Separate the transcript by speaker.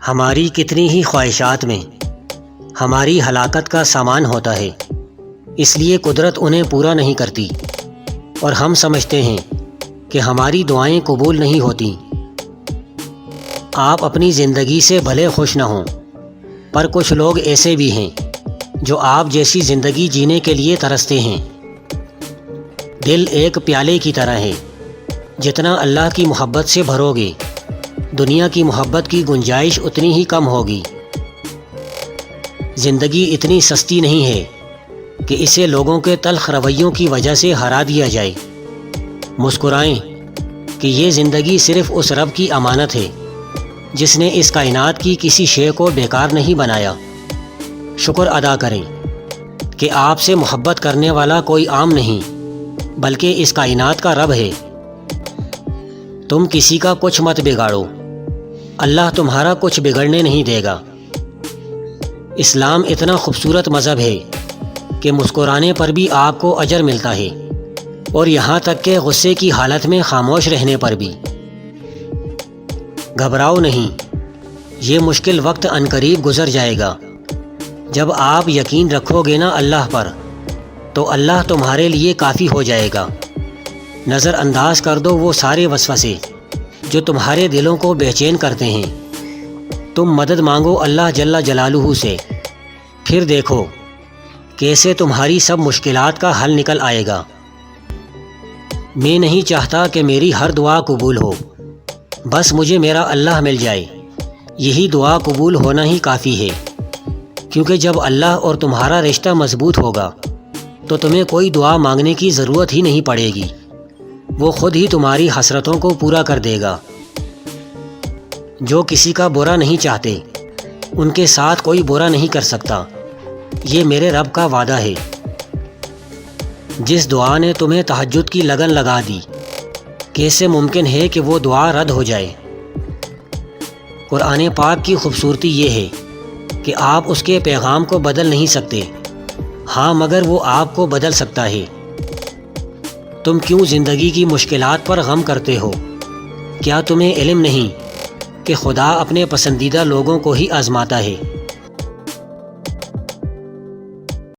Speaker 1: ہماری کتنی ہی خواہشات میں ہماری ہلاکت کا سامان ہوتا ہے، اس لیے قدرت انہیں پورا نہیں کرتی، اور ہم سمجھتے ہیں کہ ہماری دعائیں قبول نہیں ہوتیں۔ آپ اپنی زندگی سے بھلے خوش نہ ہوں، پر کچھ لوگ ایسے بھی ہیں جو آپ جیسی زندگی جینے کے لیے ترستے ہیں۔ دل ایک پیالے کی طرح ہے، جتنا اللہ کی محبت سے بھرو گے، دنیا کی محبت کی گنجائش اتنی ہی کم ہوگی۔ زندگی اتنی سستی نہیں ہے کہ اسے لوگوں کے تلخ رویوں کی وجہ سے ہرا دیا جائے۔ مسکرائیں کہ یہ زندگی صرف اس رب کی امانت ہے جس نے اس کائنات کی کسی شے کو بیکار نہیں بنایا۔ شکر ادا کریں کہ آپ سے محبت کرنے والا کوئی عام نہیں بلکہ اس کائنات کا رب ہے۔ تم کسی کا کچھ مت بگاڑو، اللہ تمہارا کچھ بگڑنے نہیں دے گا۔ اسلام اتنا خوبصورت مذہب ہے کہ مسکرانے پر بھی آپ کو اجر ملتا ہے، اور یہاں تک کہ غصے کی حالت میں خاموش رہنے پر بھی۔ گھبراؤ نہیں، یہ مشکل وقت عنقریب گزر جائے گا۔ جب آپ یقین رکھو گے نا اللہ پر، تو اللہ تمہارے لیے کافی ہو جائے گا۔ نظر انداز کر دو وہ سارے وسوسے جو تمہارے دلوں کو بے چین کرتے ہیں۔ تم مدد مانگو اللہ جل جلالہ سے، پھر دیکھو کیسے تمہاری سب مشکلات کا حل نکل آئے گا۔ میں نہیں چاہتا کہ میری ہر دعا قبول ہو، بس مجھے میرا اللہ مل جائے، یہی دعا قبول ہونا ہی کافی ہے۔ کیونکہ جب اللہ اور تمہارا رشتہ مضبوط ہوگا تو تمہیں کوئی دعا مانگنے کی ضرورت ہی نہیں پڑے گی، وہ خود ہی تمہاری حسرتوں کو پورا کر دے گا۔ جو کسی کا برا نہیں چاہتے ان کے ساتھ کوئی برا نہیں کر سکتا، یہ میرے رب کا وعدہ ہے۔ جس دعا نے تمہیں تہجد کی لگن لگا دی، کیسے ممکن ہے کہ وہ دعا رد ہو جائے؟ قرآن پاک کی خوبصورتی یہ ہے کہ آپ اس کے پیغام کو بدل نہیں سکتے، ہاں مگر وہ آپ کو بدل سکتا ہے۔ تم کیوں زندگی کی مشکلات پر غم کرتے ہو؟ کیا تمہیں علم نہیں کہ خدا اپنے پسندیدہ لوگوں کو ہی آزماتا ہے؟